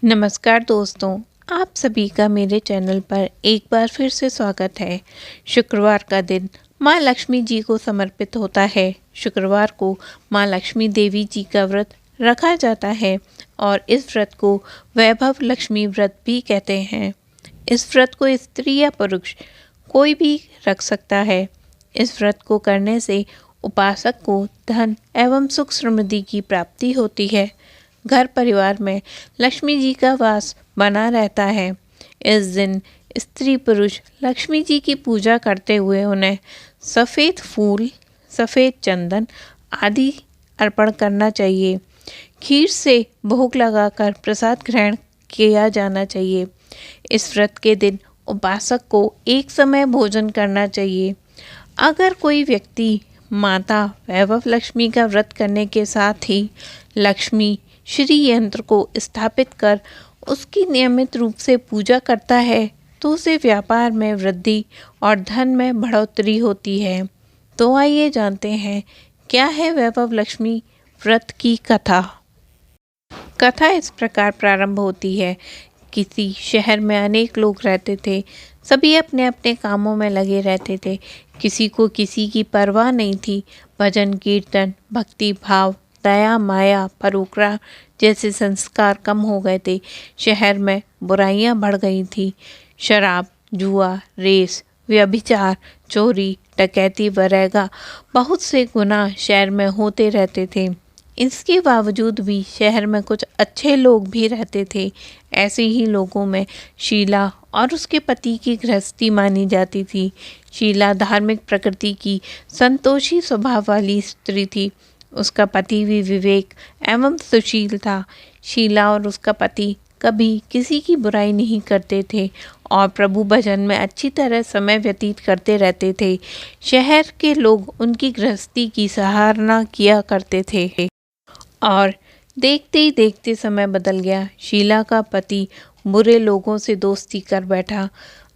नमस्कार दोस्तों, आप सभी का मेरे चैनल पर एक बार फिर से स्वागत है। शुक्रवार का दिन माँ लक्ष्मी जी को समर्पित होता है। शुक्रवार को माँ लक्ष्मी देवी जी का व्रत रखा जाता है और इस व्रत को वैभव लक्ष्मी व्रत भी कहते हैं। इस व्रत को स्त्री या पुरुष कोई भी रख सकता है। इस व्रत को करने से उपासक को धन एवं सुख समृद्धि की प्राप्ति होती है। घर परिवार में लक्ष्मी जी का वास बना रहता है। इस दिन स्त्री पुरुष लक्ष्मी जी की पूजा करते हुए उन्हें सफ़ेद फूल, सफ़ेद चंदन आदि अर्पण करना चाहिए। खीर से भोग लगाकर प्रसाद ग्रहण किया जाना चाहिए। इस व्रत के दिन उपासक को एक समय भोजन करना चाहिए। अगर कोई व्यक्ति माता वैभव लक्ष्मी का व्रत करने के साथ ही लक्ष्मी श्री यंत्र को स्थापित कर उसकी नियमित रूप से पूजा करता है तो उसे व्यापार में वृद्धि और धन में बढ़ोतरी होती है। तो आइए जानते हैं क्या है वैभव लक्ष्मी व्रत की कथा। कथा इस प्रकार प्रारंभ होती है। किसी शहर में अनेक लोग रहते थे। सभी अपने अपने कामों में लगे रहते थे। किसी को किसी की परवाह नहीं थी। भजन कीर्तन, भक्ति भाव, दया माया, परोपकार जैसे संस्कार कम हो गए थे। शहर में बुराइयां बढ़ गई थी। शराब, जुआ, रेस, व्यभिचार, चोरी, डकैती वगैरह बहुत से गुनाह शहर में होते रहते थे। इसके बावजूद भी शहर में कुछ अच्छे लोग भी रहते थे। ऐसे ही लोगों में शीला और उसके पति की गृहस्थी मानी जाती थी। शीला धार्मिक प्रकृति की संतोषी स्वभाव वाली स्त्री थी। उसका पति भी विवेक एवं सुशील था। शीला और उसका पति कभी किसी की बुराई नहीं करते थे और प्रभु भजन में अच्छी तरह समय व्यतीत करते रहते थे। शहर के लोग उनकी गृहस्थी की सराहना किया करते थे। और देखते ही देखते समय बदल गया। शीला का पति बुरे लोगों से दोस्ती कर बैठा।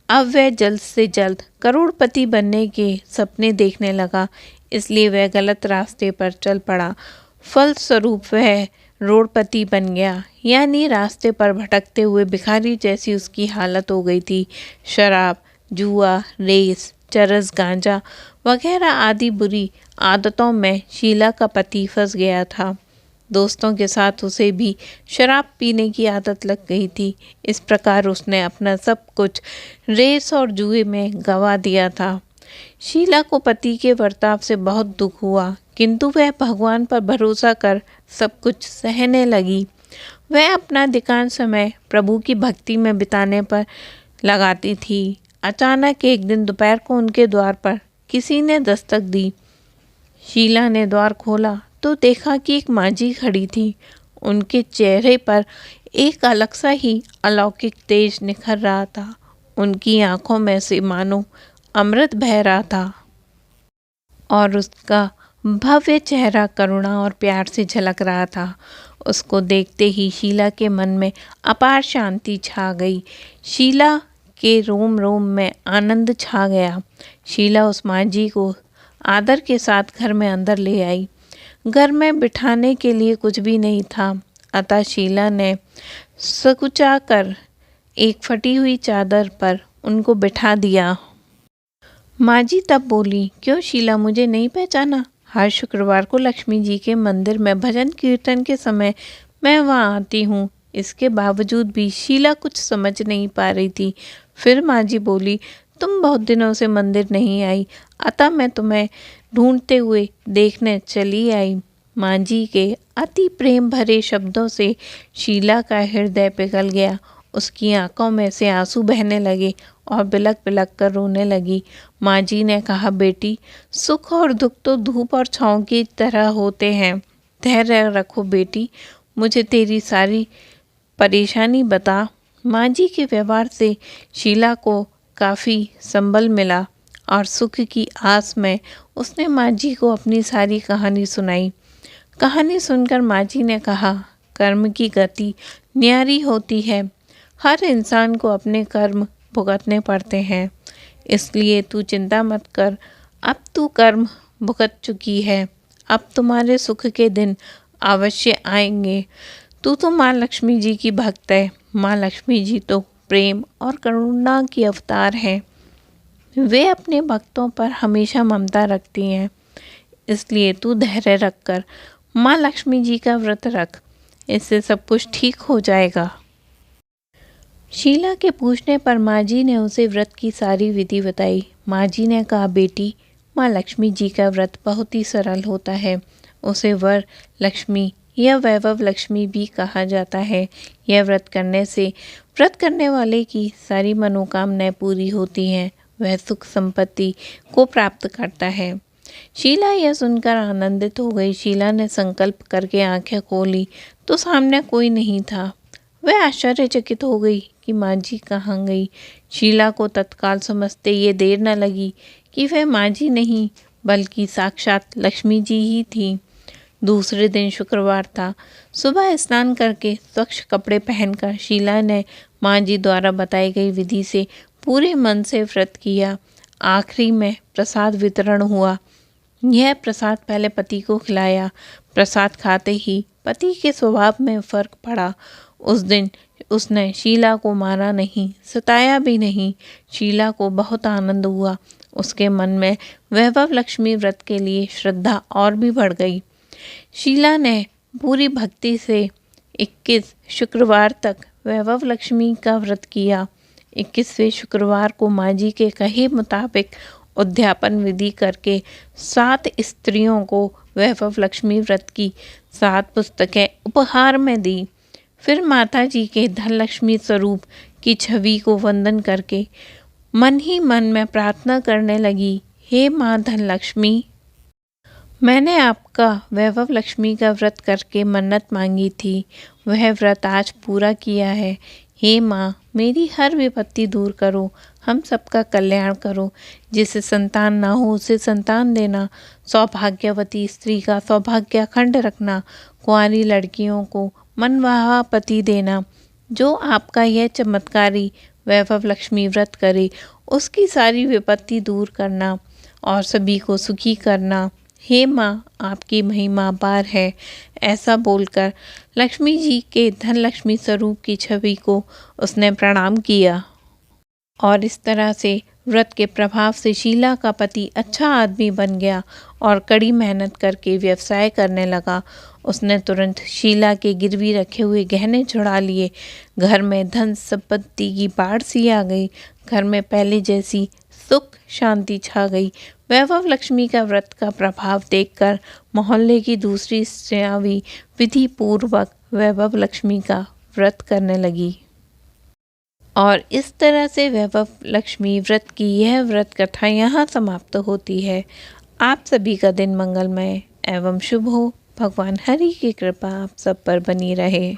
अब वह जल्द से जल्द करोड़पति बनने के सपने देखने लगा, इसलिए वह गलत रास्ते पर चल पड़ा। फलस्वरूप वह रोडपति बन गया, यानी रास्ते पर भटकते हुए भिखारी जैसी उसकी हालत हो गई थी। शराब, जुआ, रेस, चरस, गांजा वगैरह आदि बुरी आदतों में शीला का पति फंस गया था। दोस्तों के साथ उसे भी शराब पीने की आदत लग गई थी। इस प्रकार उसने अपना सब कुछ रेस और जुए में गंवा दिया था। शीला को पति के बर्ताव से बहुत दुख हुआ, किंतु वह भगवान पर भरोसा कर सब कुछ सहने लगी। वह अपना अधिकांश समय प्रभु की भक्ति में बिताने पर लगाती थी। अचानक एक दिन दोपहर को उनके द्वार पर किसी ने दस्तक दी। शीला ने द्वार खोला तो देखा कि एक मांझी खड़ी थी। उनके चेहरे पर एक अलग सा ही अलौकिक तेज निखर रहा था। उनकी आंखों में से मानो अमृत बह रहा था और उसका भव्य चेहरा करुणा और प्यार से झलक रहा था। उसको देखते ही शीला के मन में अपार शांति छा गई। शीला के रोम रोम में आनंद छा गया। शीला उस मांझी को आदर के साथ घर में अंदर ले आई। घर में बिठाने के लिए कुछ भी नहीं था, अतः शीला ने सकुचा कर एक फटी हुई चादर पर उनको बिठा दिया। माँ जी तब बोली, क्यों शीला, मुझे नहीं पहचाना? हर शुक्रवार को लक्ष्मी जी के मंदिर में भजन कीर्तन के समय मैं वहाँ आती हूँ। इसके बावजूद भी शीला कुछ समझ नहीं पा रही थी। फिर माँ जी बोली, तुम बहुत दिनों से मंदिर नहीं आई, अतः मैं तुम्हें ढूंढते हुए देखने चली आई। माँ जी के अति प्रेम भरे शब्दों से शीला का हृदय पिघल गया। उसकी आंखों में से आंसू बहने लगे और बिलक बिलक कर रोने लगी। माँ जी ने कहा, बेटी, सुख और दुख तो धूप और छाँव की तरह होते हैं। धैर्य रखो बेटी, मुझे तेरी सारी परेशानी बता। माँ जी के व्यवहार से शीला को काफ़ी संबल मिला और सुख की आस में उसने माँ जी को अपनी सारी कहानी सुनाई। कहानी सुनकर माँ जी ने कहा, कर्म की गति न्यारी होती है। हर इंसान को अपने कर्म भुगतने पड़ते हैं, इसलिए तू चिंता मत कर। अब तू कर्म भुगत चुकी है, अब तुम्हारे सुख के दिन अवश्य आएंगे। तू तो माँ लक्ष्मी जी की भक्त है। माँ लक्ष्मी जी तो प्रेम और करुणा की अवतार हैं। वे अपने भक्तों पर हमेशा ममता रखती हैं। इसलिए तू धैर्य रखकर माँ लक्ष्मी जी का व्रत रख, इससे सब कुछ ठीक हो जाएगा। शीला के पूछने पर माँ जी ने उसे व्रत की सारी विधि बताई। माँ जी ने कहा, बेटी, माँ लक्ष्मी जी का व्रत बहुत ही सरल होता है। उसे वर लक्ष्मी या वैभव लक्ष्मी भी कहा जाता है। यह व्रत करने से व्रत करने वाले की सारी मनोकामनाएं पूरी होती हैं। वह सुख संपत्ति को प्राप्त करता है। शीला यह सुनकर आनंदित हो गई। शीला ने संकल्प करके आंखें खोली तो सामने कोई नहीं था। वह आश्चर्यचकित हो गई कि माँ जी कहाँ गई। शीला को तत्काल समझते ये देर न लगी कि वह माँ जी नहीं बल्कि साक्षात लक्ष्मी जी ही थी। दूसरे दिन शुक्रवार था। सुबह स्नान करके स्वच्छ कपड़े पहनकर शीला ने माँ जी द्वारा बताई गई विधि से पूरे मन से व्रत किया। आखिरी में प्रसाद वितरण हुआ। यह प्रसाद पहले पति को खिलाया। प्रसाद खाते ही पति के स्वभाव में फर्क पड़ा। उस दिन उसने शीला को मारा नहीं, सताया भी नहीं। शीला को बहुत आनंद हुआ। उसके मन में वैभव लक्ष्मी व्रत के लिए श्रद्धा और भी बढ़ गई। शीला ने पूरी भक्ति से 21 शुक्रवार तक वैभव लक्ष्मी का व्रत किया। 21वें शुक्रवार को माँ जी के कहे मुताबिक उद्यापन विधि करके 7 स्त्रियों को वैभव लक्ष्मी व्रत की 7 पुस्तकें उपहार में दी। फिर माता जी के धनलक्ष्मी स्वरूप की छवि को वंदन करके मन ही मन में प्रार्थना करने लगी, हे माँ धनलक्ष्मी, मैंने आपका वैभव लक्ष्मी का व्रत करके मन्नत मांगी थी। वह व्रत आज पूरा किया है। हे माँ, मेरी हर विपत्ति दूर करो, हम सबका कल्याण करो। जिसे संतान ना हो उसे संतान देना, सौभाग्यवती स्त्री का सौभाग्य अखंड रखना, कुंवारी लड़कियों को मनवाहा पति देना। जो आपका यह चमत्कारी वैभव लक्ष्मी व्रत करे उसकी सारी विपत्ति दूर करना और सभी को सुखी करना। हे माँ, आपकी महिमा अपार है। ऐसा बोलकर लक्ष्मी जी के धनलक्ष्मी स्वरूप की छवि को उसने प्रणाम किया। और इस तरह से व्रत के प्रभाव से शीला का पति अच्छा आदमी बन गया और कड़ी मेहनत करके व्यवसाय करने लगा। उसने तुरंत शीला के गिरवी रखे हुए गहने छुड़ा लिए। घर में धन संपत्ति की बाढ़ सी आ गई। घर में पहले जैसी सुख शांति छा गई। वैभव लक्ष्मी का व्रत का प्रभाव देखकर मोहल्ले की दूसरी स्त्रियां भी विधि पूर्वक वैभव लक्ष्मी का व्रत करने लगी। और इस तरह से वैभव लक्ष्मी व्रत की यह व्रत कथा यहाँ समाप्त होती है। आप सभी का दिन मंगलमय एवं शुभ हो। भगवान हरि की कृपा आप सब पर बनी रहे।